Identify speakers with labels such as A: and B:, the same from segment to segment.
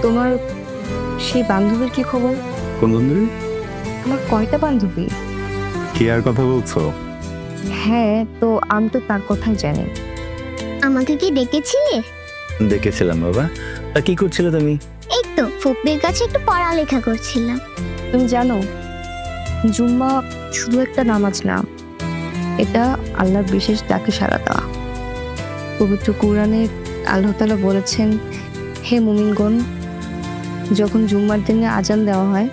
A: তোমার সেই বান্ধবীর কি খবর?
B: কোন বন্ধু?
A: আমার কয়টা বান্ধবী?
B: কি আর কথা বলছো?
A: হ্যাঁ, তো আমি তো তার কথাই জানি।
C: আমাকে কি ডেকেছিলে?
B: দেখেছিলাম বাবা। তা কি করছিলে তুমি?
C: এই তো ফকরির কাছে একটু পড়ালেখা করছিলাম।
A: তুমি জানো, জুম্মা শুধু একটা নামাজ না, এটা আল্লাহর বিশেষ ডাকে সাড়া দেওয়া। পবিত্র কোরআনে আল্লাহ তাআলা বলেছেন, হে মুমিনগণ, যখন জুম্মার দিনে আজান দেওয়া হয়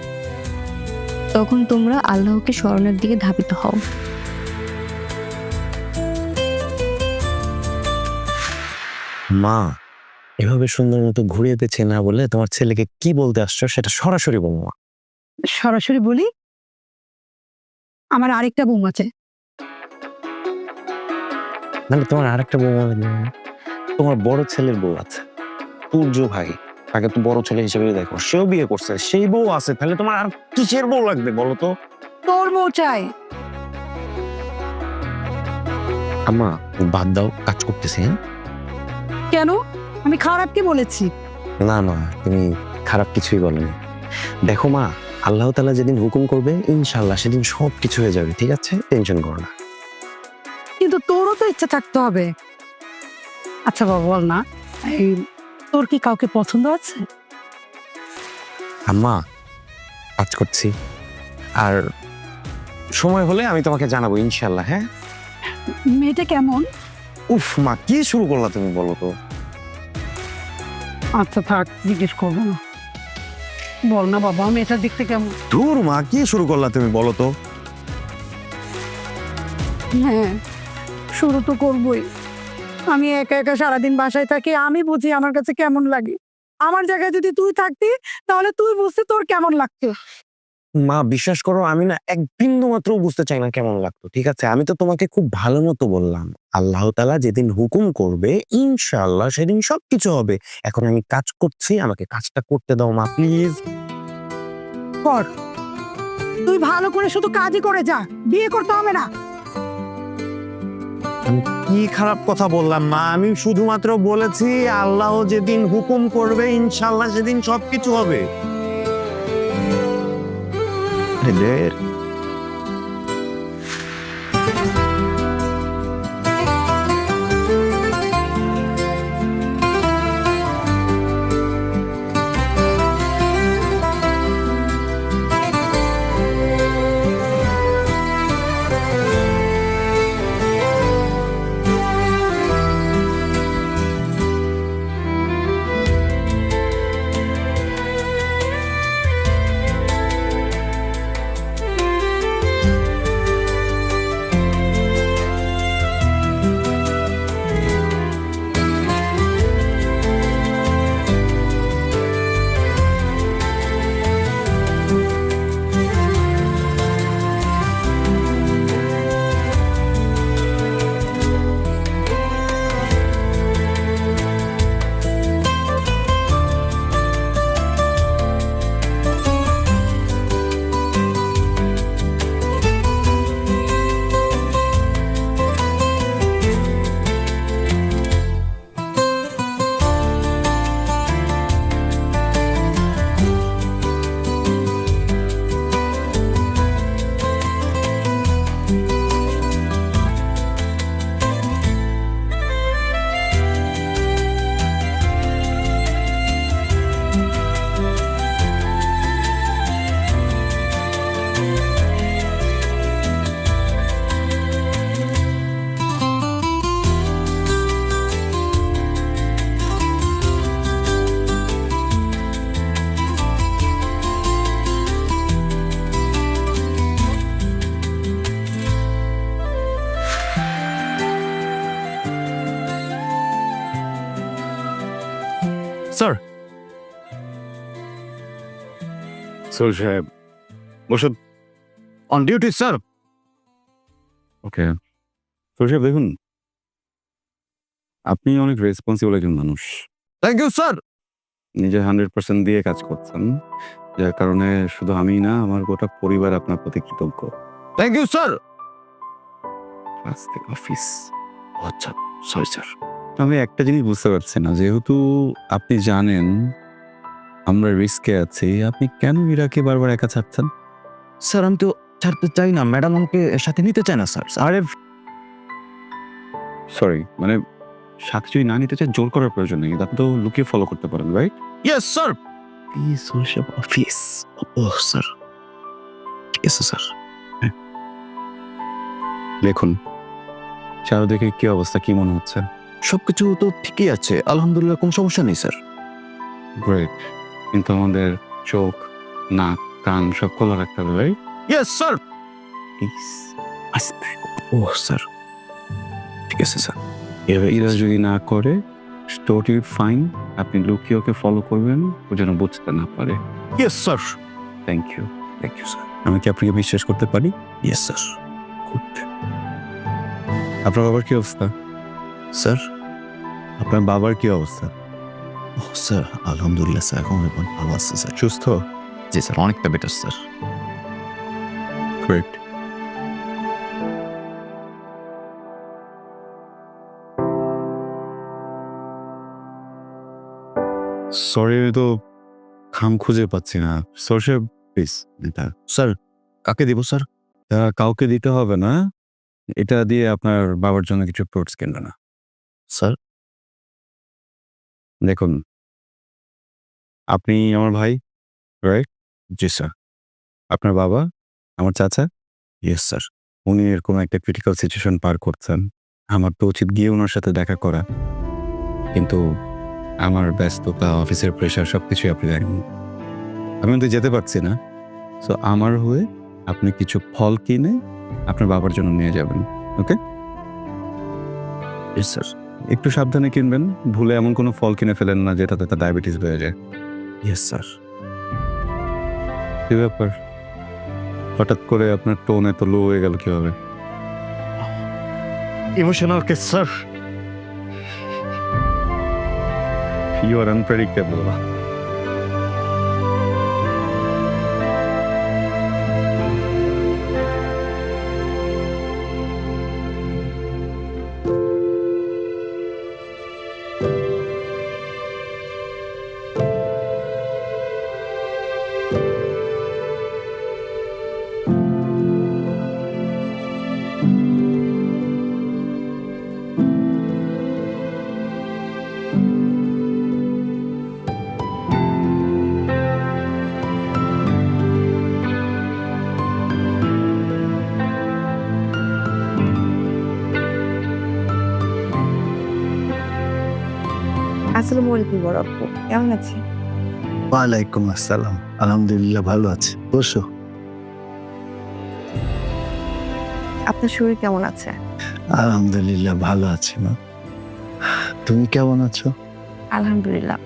A: তখন তোমরা আল্লাহকে স্মরণের দিকে ধাবিত হও।
D: মা, এভাবে সুন্দর মতো ঘুরিয়ে দিচ্ছে না বলে তোমার ছেলেকে কি বলতে আসছো সেটা সরাসরি বলো। মা,
E: সরাসরি বলি, আমার আরেকটা বউ আছে।
D: মানে তোমার আরেকটা বউ মানে তোমার বড় ছেলের বউ আছে, সূর্য ভাই, তাকে তো বড় ছেলে হিসেবে দেখো, সেও বিয়ে করছে, সেই বউ আছে, তাহলে তোমার আর কিসের বউ লাগবে বলো তো?
E: তোর বউ চাই।
D: আম্মা বাদ দাও, কাজ করতেছি। হ্যাঁ,
E: কেন? আমি খারাপ কি বলেছি?
D: না না, তুমি খারাপ কিছুই বলনি। দেখো মা, আল্লাহ তাআলা যেদিন হুকুম করবে ইনশাআল্লাহ সেদিন সব কিছু হয়ে যাবে, ঠিক আছে? টেনশন করো না।
E: কিন্তু তোরও তো ইচ্ছা থাকতে হবে। আচ্ছা বাবা, বল না, এই তোর কি কাউকে পছন্দ আছে?
D: আম্মা, কাজ করছি, আর সময় হলে আমি তোমাকে জানাবো ইনশাআল্লাহ। হ্যাঁ,
E: মেয়েটা কেমন?
D: উফ মা, কি শুরু করলা তুমি, বলো তো?
E: আচ্ছা থাক, জিজ্ঞেস করবো না। বল না বাবা, মেয়েটার দেখতে কেমন?
D: ধুর মা, কি শুরু করলা তুমি, বলো তো?
E: হ্যাঁ, শুরু তো করবোই। আমি একা একা সারাদিন বাসায় থাকি, আমি বুঝি আমার কাছে কেমন লাগে। আমার জায়গায় যদি তুই থাকতি তাহলে তুই বুঝতে তোর কেমন লাগতো।
D: মা বিশ্বাস করো, আমি না এক বিন্দু মাত্র বুঝতে চাই না কেমন লাগতো, ঠিক আছে? আমি তো তোমাকে খুব ভালো মতো বললাম, আল্লাহ তাআলা যেদিন হুকুম করবে ইনশাআল্লাহ সেদিন সবকিছু হবে। এখন আমি কাজ করছি, আমাকে কাজটা করতে দাও মা, প্লিজ।
E: কর, তুই ভালো করে শুধু কাজই করে যা, বিয়ে করতে হবে না।
D: আমি কি খারাপ কথা বললাম মা? আমি শুধুমাত্র বলেছি আল্লাহ যেদিন হুকুম করবে ইনশাআল্লাহ সেদিন সবকিছু হবে। আরে দের।
B: স্যার, স্যার সাহেব বসুন। On duty sir. Okay sir সাহেব, দেখুন আপনি অনেক রেসপন্সিবল একজন মানুষ। Thank you sir. নিজে 100% দিয়ে কাজ করছেন, যার কারণে শুধু আমি না, আমার গোটা পরিবার আপনার প্রতি কৃতজ্ঞ। Thank you sir. ক্লাস থেকে অফিস। আচ্ছা সরি স্যার। আমি একটা জিনিস বুঝতে পারছি না, যেহেতু আপনি জানেন আমরা রিস্কে আছি, আপনি কেন ইরাকে বারবার একা ছাড়ছেন?
D: স্যার আমি তো ছাড়তে চাই না, ম্যাডাম আমাকে সাথে নিতে চায় না স্যার। আরে
B: সরি, মানে সাথে যদি না নিতে চান জোর করার প্রয়োজন নেই, আপনি তো লুকিয়ে ফলো করতে পারেন, রাইট?
D: ইয়েস স্যার, প্লিজ ওসব অফিস। ও স্যার, ঠিক আছে স্যার।
B: দেখুন চারদিকে কি অবস্থা, কি মনে হচ্ছে?
D: সবকিছু তো ঠিকই আছে, আলহামদুলিল্লাহ, কোনো সমস্যা নেই স্যার।
B: গ্রেট, কিন্তু আমাদের চোখ, নাক, কান সব খোলা রাখতে হবে, রাইট?
D: ইয়েস স্যার, প্লিজ আস্তে। ও স্যার, ঠিক আছে স্যার।
B: এরা যদি না করে টোটালি ফাইন, আপনি লুকিয়ে ওকে ফলো করবেন, ও যেন বুঝতে না পারে।
D: Yes sir.
B: Thank you.
D: Thank you sir.
B: আমি কি আপনাকে বিশ্বাস করতে পারি?
D: Yes sir. গুড।
B: আপনার বাবার কি অবস্থা?
D: স্যার,
B: আপনার বাবার কি অবস্থা?
D: ও স্যার আলহামদুলিল্লাহ স্যার, এখন অনেক ভালো আছে স্যার।
B: সুস্থ?
D: জি স্যার, অনেকটা বেটার স্যার।
B: গ্রেট। সরি, আমি তো খাম খুঁজে পাচ্ছি না। সরষে প্লিজ এটা
D: স্যার কাকে দেবো স্যার?
B: কাউকে দিতে হবে না, এটা দিয়ে আপনার বাবার জন্য কিছু ফ্রুটস কিনবে না।
D: স্যার
B: দেখুন, আপনি আমার ভাই, রাইট?
D: জি স্যার।
B: আপনার বাবা আমার চাচা,
D: ইয়েস স্যার।
B: উনি এরকম একটা ক্রিটিক্যাল সিচুয়েশন পার করছেন। আমার তো উচিত গিয়ে ওনার সাথে দেখা করা, কিন্তু আমার ব্যস্ততা, অফিসের প্রেশার সবকিছুই আপনি দেখেন, আমি তো যেতে পারছি না। সো আমার হয়ে আপনি কিছু ফল কিনে আপনার বাবার জন্য নিয়ে যাবেন, ওকে?
D: Yes sir.
B: একটু সাবধানে কিনবেন, ভুলে এমন কোনো ফল কিনে ফেলেন না যেটাতে তার ডায়াবেটিস হয়ে যায়।
D: Yes sir.
B: কি ব্যাপার, হঠাৎ করে আপনার টোন এত লো হয়ে গেল কিভাবে?
D: Emotional case sir.
B: You are unpredictable.
A: আসসালামু আলাইকুম বড় আপু, কেমন আছেন?
F: ওয়ালাইকুম আসসালাম, আলহামদুলিল্লাহ ভালো আছে। বসো।
A: আপনার শরীর কেমন আছে?
F: আলহামদুলিল্লাহ ভালো আছি মা। তুমি কেমন আছো?
A: আলহামদুলিল্লাহ,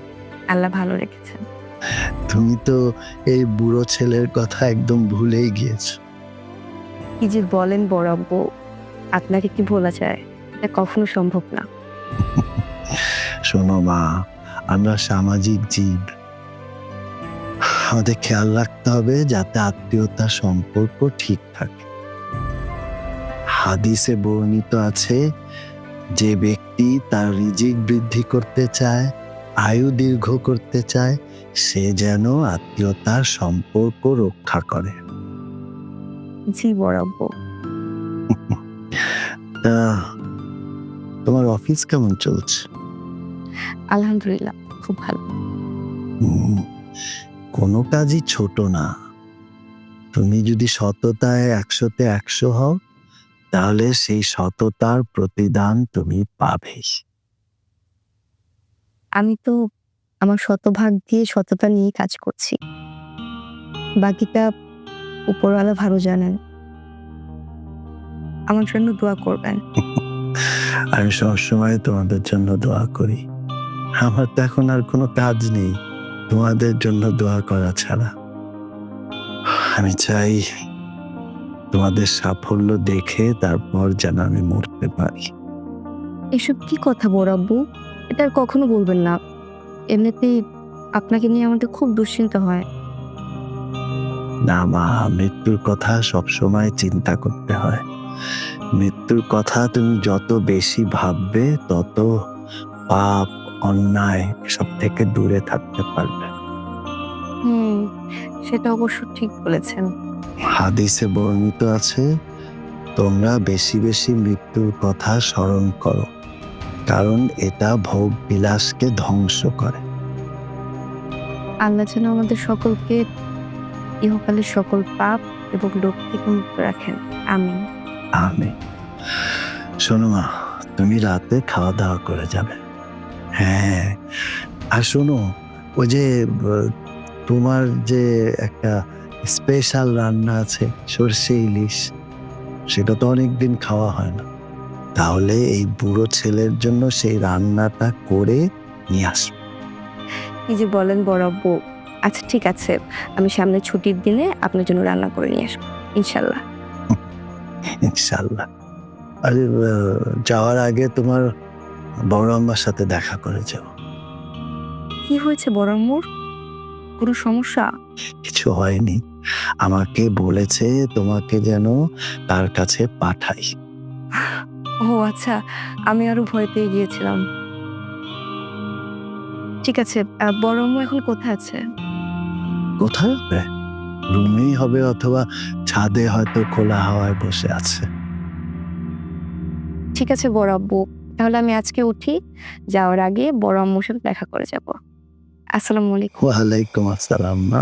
A: আল্লাহ ভালো রেখেছেন।
F: তুমি তো এই বুড়ো ছেলের কথা একদম ভুলেই গিয়েছো।
A: কি যে বলেন বড় আব্বু, আপনাকে কি ভোলা যায়? এটা কখনো সম্ভব না।
F: শোনো মা, আমরা সামাজিক জীব, আমাদের খেয়াল রাখতে হবে যাতে আত্মীয়তার সম্পর্ক ঠিক থাকে। হাদিসে বর্ণিত আছে, যে ব্যক্তি তার রিজিক বৃদ্ধি করতে চায়, আয়ু দীর্ঘ করতে চায়, সে যেন আত্মীয়তার সম্পর্ক রক্ষা করে।
A: জি বড় আব্বু।
F: তা তোমার অফিস কেমন চলছে?
A: আলহামদুলিল্লাহ খুব ভালো।
F: কোনো কাজই ছোট না। তুমি যদি সততায় 100-তে 100 হও, তাহলে সেই সততার প্রতিদান তুমি পাবেই।
A: আমি তো আমার শতভাগ দিয়ে সততা নিয়ে কাজ করছি, বাকিটা উপরওয়ালা ভালো জানেন। আমার জন্য দোয়া করবেন।
F: আমি সবসময় তোমাদের জন্য দোয়া করি। আমার তো এখন আর কোনো কাজ নেই তোমাদের জন্য দোয়া করা ছাড়া। আমি চাই তোমাদের সাফল্য দেখে তারপর যেন আমি মরতে পারি।
A: এসব কি কথা বড় আব্বু? এটা আর কখনো বলবেন না। এমনিতেই আপনাকে নিয়ে আমাদের খুব দুশ্চিন্তা হয়।
F: না মা, মৃত্যুর কথা সবসময় চিন্তা করতে হয়। মৃত্যুর কথা তুমি যত বেশি ভাববে, তত পাপ, অন্যায় সব থেকে দূরে থাকতে পারবে।
A: সেটা অবশ্য ঠিক বলেছেন।
F: হাদিসে বর্ণিত আছে, তোমরা বেশি বেশি মৃত্যুর কথা স্মরণ করো, কারণ এটা ভোগ বিলাসকে ধ্বংস করে।
A: আল্লাহ যেন আমাদের সকলকে ইহকালের সকল পাপ এবং লোভ থেকে মুক্ত রাখেন। আমিন।
F: আমি শোনো মা, তুমি রাতে খাওয়া দাওয়া করে যাবে। হ্যাঁ, আর শোনো, ওই যে তোমার যে একটা স্পেশাল রান্না আছে সর্ষে ইলিশ, সেটা তো অনেকদিন খাওয়া হয় না। তাহলে এই বুড়ো ছেলের জন্য সেই রান্নাটা করে নিয়ে আসবে।
A: কি যে বলেন বড় আব্বু। আচ্ছা ঠিক আছে, আমি সামনে ছুটির দিনে আপনার জন্য রান্না করে নিয়ে আসবো ইনশাল্লাহ।
F: ইনশাল্লাহ। আরে যাওয়ার আগে তোমার বড় আম্মার সাথে দেখা করে যাও।
A: কি হয়েছে বড় আম্মুর? কোনো সমস্যা?
F: কিছু হয়নি, আমাকে বলেছে তোমাকে যেন তার কাছে পাঠাই।
A: ও আচ্ছা, আমি আরো ভয় পেয়ে গিয়েছিলাম। ঠিক আছে, বড় আম্মু এখন কোথায় আছে?
F: কোথায় হবে? রুমেই হবে, অথবা ছাদে হয়তো খোলা হাওয়ায় বসে আছে।
A: ঠিক আছে বড় আব্বু, তাহলে আমি আজকে উঠি, যাওয়ার আগে বড় আম্মুর সাথে দেখা করে যাব। আসসালামু আলাইকুম।
F: ওয়ালাইকুম আসসালাম মা।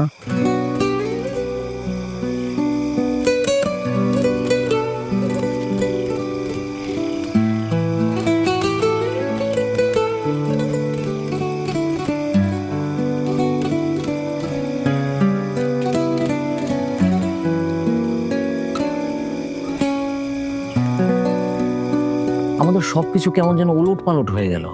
G: আমাদের সবকিছু কেমন যেন উলট পালট হয়ে গেল।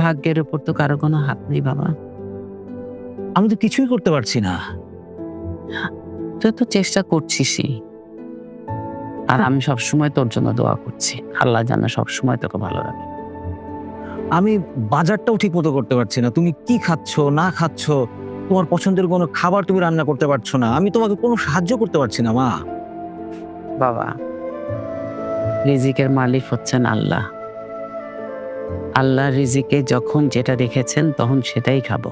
H: ভাগ্যের উপর তো কারো কোনো হাত নেই বাবা।
G: আমি তো কিছুই করতে পারছি না।
H: তুই তো চেষ্টা করছিসই, আর আমি সবসময় তোর জন্য দোয়া করছি। আল্লাহ জানে সবসময় তোকে ভালো রাখে।
G: আমি বাজারটাও ঠিক মতো করতে পারছি না। তুমি কি খাচ্ছ না খাচ্ছ, তোমার পছন্দের কোনো খাবার তুমি রান্না করতে পারছো না, আমি তোমাকে কোনো সাহায্য করতে পারছি না মা।
H: বাবা, রিজিকের মালিক হচ্ছেন আল্লাহ। আল্লাহ রিজিকে যখন যেটা রেখেছেন তখন সেটাই খাবো।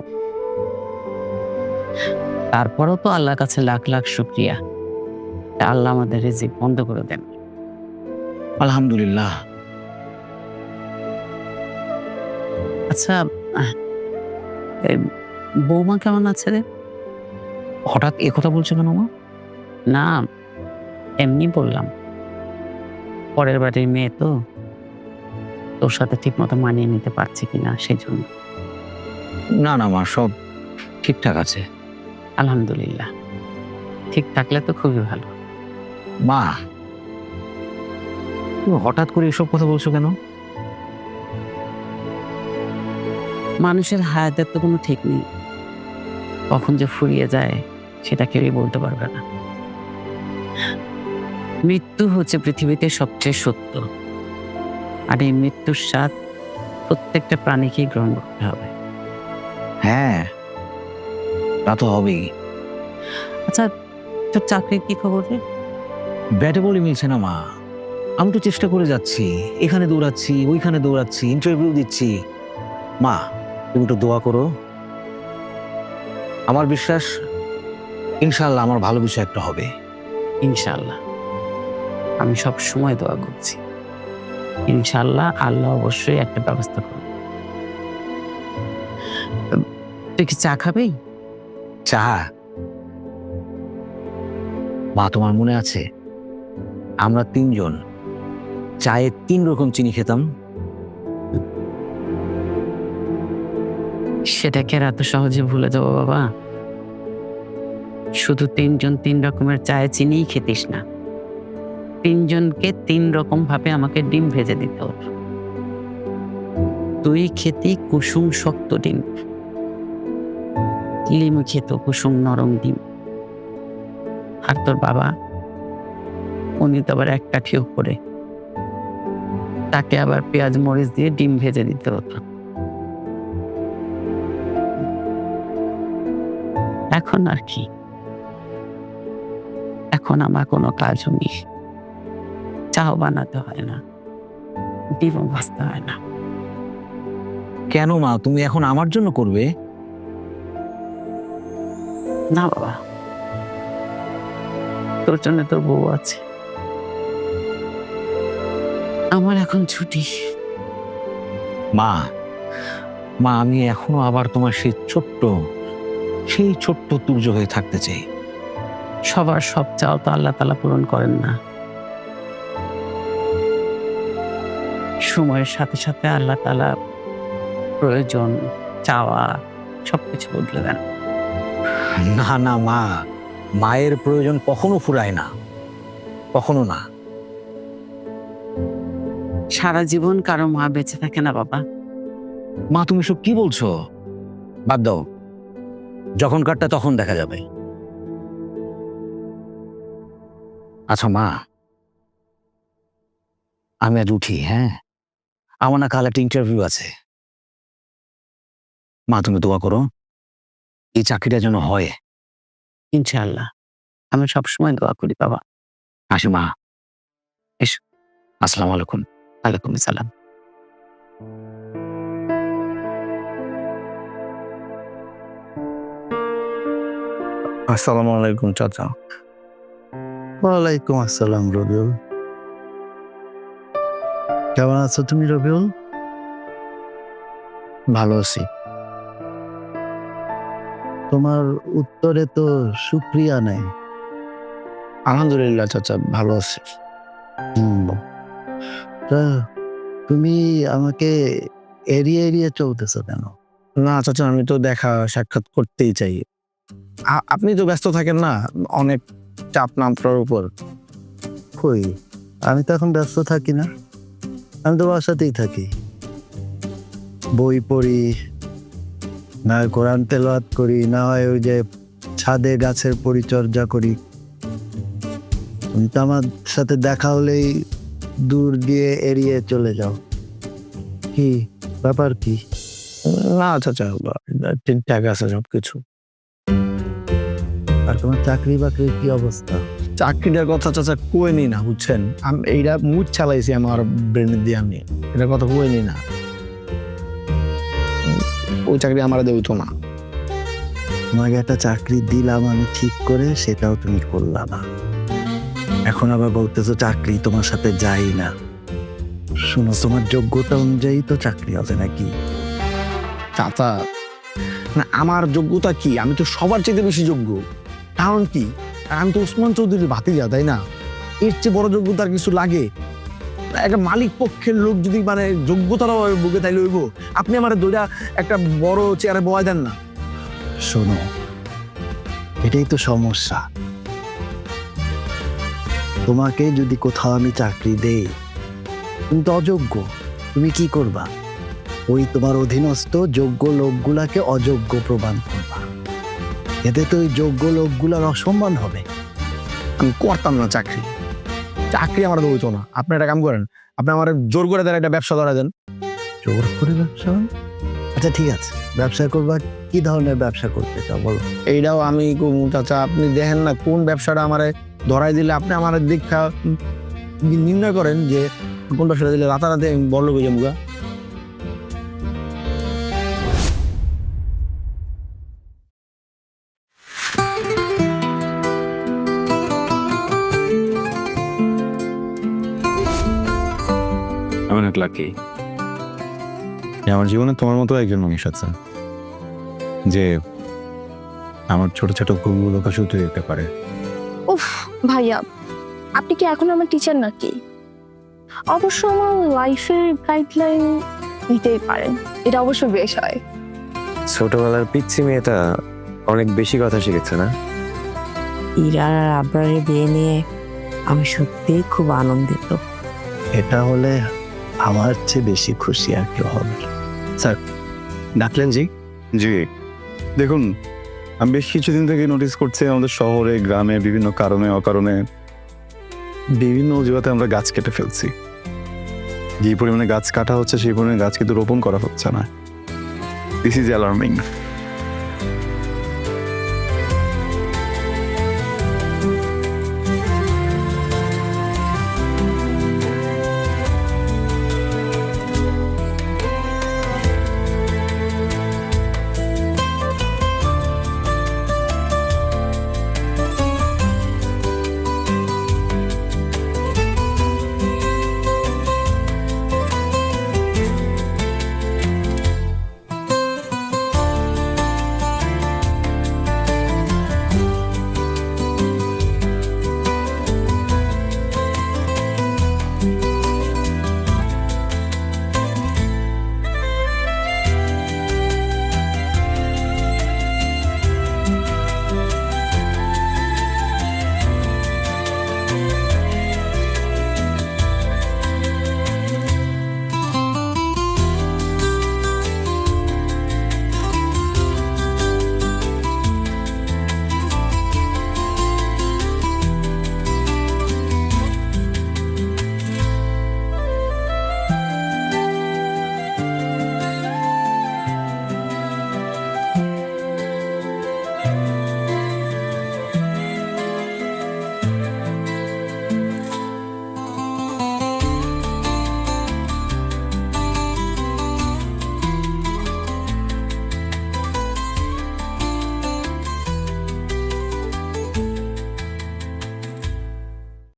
H: তারপরও তো আল্লাহর কাছে লাখ লাখ শুকরিয়া, আল্লাহ আমাদের রিজিক বন্ধ করে দেন।
G: আলহামদুলিল্লাহ।
H: আচ্ছা, এই বৌমা কেমন আছে রে?
G: হঠাৎ এ কথা বলছো কেন মা?
H: না, এমনি বললাম। পরের বাড়ির মেয়ে তো, তোর সাথে ঠিক মতো মানিয়ে নিতে পারছি কিনা সেই জন্য।
G: না না মা, সব ঠিকঠাক আছে।
H: আলহামদুলিল্লাহ, ঠিক থাকলে তো খুবই ভালো।
G: মা, তুমি হঠাৎ করে এসব কথা বলছো কেন?
H: মানুষের হায়াতের তো কোনো ঠিক নেই, কখন যে ফুরিয়ে যায় সেটা কেউই বলতে পারবে না। মৃত্যু হচ্ছে পৃথিবীতে সবচেয়ে সত্য, আর এই মৃত্যুর স্বাদ প্রত্যেকটা প্রাণীকেই গ্রহণ করতে হবে।
G: হ্যাঁ, তা তো হবেই।
H: আচ্ছা, তোর চাকরির কি খবর রে?
G: ব্যাটে বলে মিলছে না মা। আমি তো চেষ্টা করে যাচ্ছি, এখানে দৌড়াচ্ছি ওইখানে দৌড়াচ্ছি, ইন্টারভিউ দিচ্ছি। মা, তুমি একটু দোয়া করো। আমার বিশ্বাস ইনশাআল্লাহ আমার ভালো কিছু একটা হবে।
H: ইনশাআল্লাহ, আমি সব সময় দোয়া করছি। ইনশাআল্লাহ আল্লাহ অবশ্যই একটা ব্যবস্থা করবে। তুই কি চা খাবি?
G: চা? মা, তোমার মনে আছে আমরা তিনজন চায়ে 3 রকম চিনি খেতাম?
H: সেটাকে আর এত সহজে ভুলে যাবো বাবা? শুধু 3 জন 3 রকমের চায়ে চিনিই খেতিস না, 3 জনকে 3 রকম ভাবে আমাকে ডিম ভেজে দিতে হতো। তুই খেতি কুসুম শক্ত ডিম, লিমু খেত কুসুম নরম ডিম, আর তোর বাবা উনি তো আবার 1 কাঠি উপরে, তাকে আবার পেঁয়াজ মরিচ দিয়ে ডিম ভেজে দিতে হতো। এখন আর কি, এখন আমার কোনো কাজও নেই, চাও বানাতে হয় না, ডিমও ভাজতে হয় না।
G: কেন মা, তুমি এখন আমার জন্য করবে?
H: না বাবা, তোর জন্য তোর বউ আছে, আমার এখন ছুটি।
G: মা, মা আমি এখনো আবার তোমার সেই ছোট্ট তুর্য হয়ে থাকতে চাই।
H: সবার সব চাও তো আল্লাহ তাআলা পূরণ করেন না। সময়ের সাথে সাথে আল্লাহ তাআলা প্রয়োজন, চাওয়া সবকিছু বদলে দেন।
G: না না মা, মায়ের প্রয়োজন কখনো ফুরায় না, কখনো না।
H: সারা জীবন কারো মা বেঁচে থাকে না বাবা।
G: মা তুমি সব কি বলছো? বাদ দাও, যখন কাটটা তখন দেখা যাবে। আচ্ছা মা, আমি আজ উঠি। হ্যাঁ, আমার না কাল একটা ইন্টারভিউ আছে। মা তুমি দোয়া করো এই চাকরিটা যেন হয়।
H: ইনশাআল্লাহ, আমি সবসময় দোয়া করি বাবা।
G: আসি মা।
H: এসো।
G: আসসালামু আলাইকুম।
H: ওয়ালাইকুম সালাম।
F: আসসালামু আলাইকুম চাচা। ওয়ালাইকুম আসসালাম রবিউল। কেমন আছো তুমি রবিউল? ভালো আছি। তোমার উত্তরে তো শুক্রিয়া নেই। আলহামদুলিল্লাহ চাচা, ভালো আছি। তা তুমি আমাকে এড়িয়ে এড়িয়ে চলতেছো কেন? না চাচা, আমি তো দেখা সাক্ষাৎ করতেই চাই। আপনি তো ব্যস্ত থাকেন না, অনেক চাপ না আপনার উপর। কই, আমি তো এখন ব্যস্ত থাকি না, আমি তো বাসাতেই থাকি। বই পড়ি, না হয় কোরআন তেলাওয়াত করি, না হয় ওই যে ছাদে গাছের পরিচর্যা করি। তুমি তো আমার সাথে দেখা হলেই দূর দিয়ে এড়িয়ে চলে যাও। কি ব্যাপার কি? না চাচা, ঠিকঠাক আছে সবকিছু। আর তোমার চাকরি বাকরির কি অবস্থা? চাকরিটার কথা চাচা কই নি না, বুঝছেন? এইটা মুড চালাইছি আমার ব্রেনের দিয়ে, আমি এটার কথা কই নি না। ওই চাকরি আমার দেউতো না। তোমাকে একটা চাকরি দিলাম আমি ঠিক করে, সেটাও তুমি করলা না। এখন আবার বলতেছো চাকরি তোমার সাথে যাই না। শোনো, তোমার যোগ্যতা অনুযায়ী তো চাকরি হবে নাকি? চাচা না, আমার যোগ্যতা কি? আমি তো সবার চেয়ে বেশি যোগ্য। কারণ কি? আমি তো ওসমান চৌধুরীর ভাতিজা, তাই না? এর চেয়ে বড় যোগ্যতা আর কিছু লাগে? একটা মালিক পক্ষের লোক যদি মানে যোগ্যতার বুকে তাইলে হইব। আপনি আমার দইটা একটা বড় চেয়ারে বয় দেন না। শোনো, এটাই তো সমস্যা। তোমাকে যদি কোথাও আমি চাকরি দেই, তুমি তো অযোগ্য, তুমি কি করবা? ওই তোমার অধীনস্থ যোগ্য লোকগুলাকে অযোগ্য প্রমাণ করবা। এতে তো ওই যোগ্য লোকগুলার অসম্মান হবে। আমি করতাম না চাকরি, চাকরি আমার তো হইতো না। আপনি একটা কাম করেন, আপনি আমার জোর করে দেন, একটা ব্যবসা ধরা দেন। জোর করে ব্যবসা? আচ্ছা ঠিক আছে, ব্যবসা করবা। কি ধরনের ব্যবসা করতে চাও বলো? এইটাও আমি চাচা, আপনি দেখেন না কোন ব্যবসাটা আমারে ধরাই দিলে আপনি আমার দীক্ষা নির্ণয় করেন যে কোন ব্যবসাটা দিলে রাতারাতি আমি বড় লোক হয়ে যাবো।
B: আমি অনেক লাকি আমার জীবনে তোমার মতো একজন মানুষ আছে যে আমার ছোট ছোট ভুলগুলোকে শুধরে দিতে পারে।
A: উফ ভাইয়া, আপনি কি এখন আমার টিচার নাকি? অবশ্য আমার লাইফের গাইডলাইন নিতেই পারেন, এটা অবশ্য বেশ হয়।
D: ছোটবেলার পিচ্ছি মেয়েটা অনেক বেশি কথা শিখেছে না?
I: ইরা আর আবরারের বিয়ে নিয়ে আমি সত্যিই খুব আনন্দিত।
F: এটা হলে আমার চেয়ে বেশি খুশি আর কেউ হবে।
D: স্যার ডাকলেন? জি
B: জি, দেখুন, আমি বেশ কিছুদিন থেকে নোটিস করছি আমাদের শহরে গ্রামে বিভিন্ন কারণে অকারণে বিভিন্ন অজুহাতে আমরা গাছ কেটে ফেলছি। যে পরিমাণে গাছ কাটা হচ্ছে সেই পরিমাণে গাছ কিন্তু রোপণ করা হচ্ছে না। This is alarming.